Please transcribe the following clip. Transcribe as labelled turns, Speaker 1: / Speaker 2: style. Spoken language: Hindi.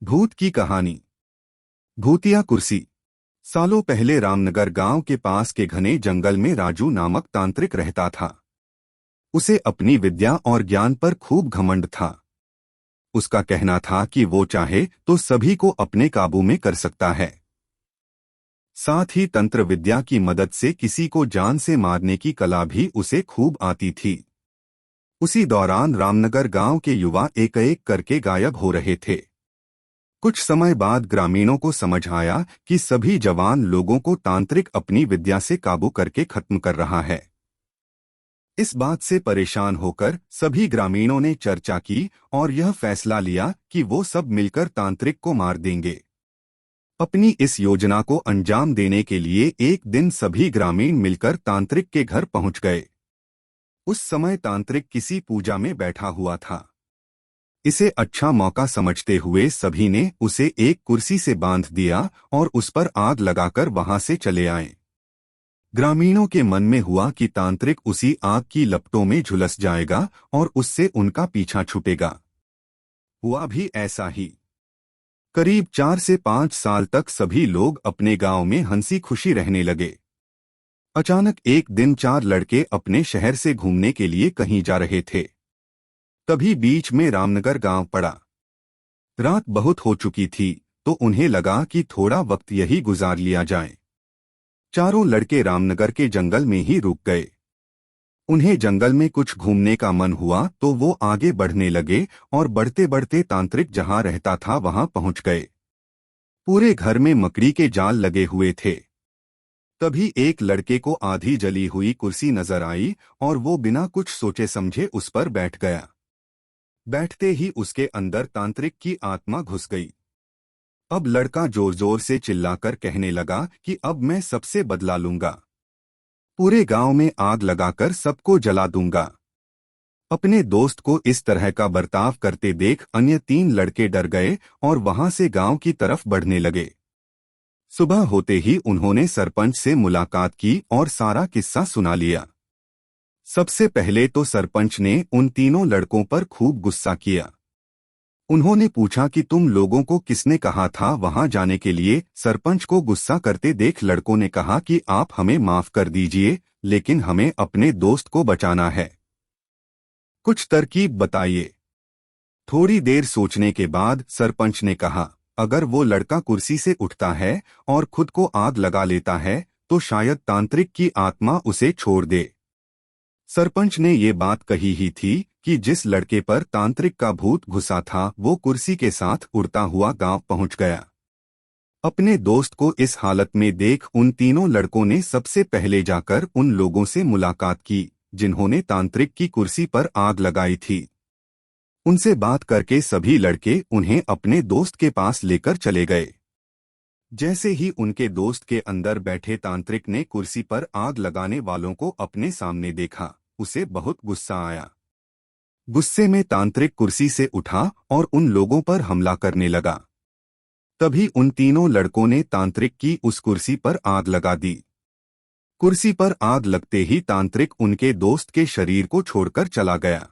Speaker 1: भूत की कहानी। भूतिया कुर्सी। सालों पहले रामनगर गांव के पास के घने जंगल में राजू नामक तांत्रिक रहता था। उसे अपनी विद्या और ज्ञान पर खूब घमंड था। उसका कहना था कि वो चाहे तो सभी को अपने काबू में कर सकता है। साथ ही तंत्र विद्या की मदद से किसी को जान से मारने की कला भी उसे खूब आती थी। उसी दौरान रामनगर गांव के युवा एक एक करके गायब हो रहे थे। कुछ समय बाद ग्रामीणों को समझ आया कि सभी जवान लोगों को तांत्रिक अपनी विद्या से काबू करके खत्म कर रहा है। इस बात से परेशान होकर सभी ग्रामीणों ने चर्चा की और यह फैसला लिया कि वो सब मिलकर तांत्रिक को मार देंगे। अपनी इस योजना को अंजाम देने के लिए एक दिन सभी ग्रामीण मिलकर तांत्रिक के घर पहुंच गए। उस समय तांत्रिक किसी पूजा में बैठा हुआ था। इसे अच्छा मौका समझते हुए सभी ने उसे एक कुर्सी से बांध दिया और उस पर आग लगाकर वहां से चले आए। ग्रामीणों के मन में हुआ कि तांत्रिक उसी आग की लपटों में झुलस जाएगा और उससे उनका पीछा छूटेगा। हुआ भी ऐसा ही। करीब 4 से 5 साल तक सभी लोग अपने गांव में हंसी खुशी रहने लगे। अचानक एक दिन 4 लड़के अपने शहर से घूमने के लिए कहीं जा रहे थे। तभी बीच में रामनगर गांव पड़ा। रात बहुत हो चुकी थी तो उन्हें लगा कि थोड़ा वक्त यही गुजार लिया जाए। चारों लड़के रामनगर के जंगल में ही रुक गए। उन्हें जंगल में कुछ घूमने का मन हुआ तो वो आगे बढ़ने लगे और बढ़ते बढ़ते तांत्रिक जहां रहता था वहां पहुंच गए। पूरे घर में मकड़ी के जाल लगे हुए थे। तभी एक लड़के को आधी जली हुई कुर्सी नजर आई और वो बिना कुछ सोचे समझे उस पर बैठ गया। बैठते ही उसके अंदर तांत्रिक की आत्मा घुस गई। अब लड़का जोर जोर से चिल्लाकर कहने लगा कि अब मैं सबसे बदला लूंगा। पूरे गांव में आग लगाकर सबको जला दूंगा। अपने दोस्त को इस तरह का बर्ताव करते देख अन्य 3 लड़के डर गए और वहां से गांव की तरफ बढ़ने लगे। सुबह होते ही उन्होंने सरपंच से मुलाकात की और सारा किस्सा सुना लिया। सबसे पहले तो सरपंच ने उन तीनों लड़कों पर खूब गुस्सा किया। उन्होंने पूछा कि तुम लोगों को किसने कहा था वहां जाने के लिए। सरपंच को गुस्सा करते देख लड़कों ने कहा कि आप हमें माफ कर दीजिए, लेकिन हमें अपने दोस्त को बचाना है। कुछ तरकीब बताइए। थोड़ी देर सोचने के बाद सरपंच ने कहा, अगर वो लड़का कुर्सी से उठता है और खुद को आग लगा लेता है तो शायद तांत्रिक की आत्मा उसे छोड़ दे। सरपंच ने ये बात कही ही थी कि जिस लड़के पर तांत्रिक का भूत घुसा था वो कुर्सी के साथ उड़ता हुआ गांव पहुंच गया। अपने दोस्त को इस हालत में देख उन तीनों लड़कों ने सबसे पहले जाकर उन लोगों से मुलाकात की जिन्होंने तांत्रिक की कुर्सी पर आग लगाई थी। उनसे बात करके सभी लड़के उन्हें अपने दोस्त के पास लेकर चले गए। जैसे ही उनके दोस्त के अंदर बैठे तांत्रिक ने कुर्सी पर आग लगाने वालों को अपने सामने देखा, उसे बहुत गुस्सा आया। गुस्से में तांत्रिक कुर्सी से उठा और उन लोगों पर हमला करने लगा। तभी उन तीनों लड़कों ने तांत्रिक की उस कुर्सी पर आग लगा दी। कुर्सी पर आग लगते ही तांत्रिक उनके दोस्त के शरीर को छोड़कर चला गया।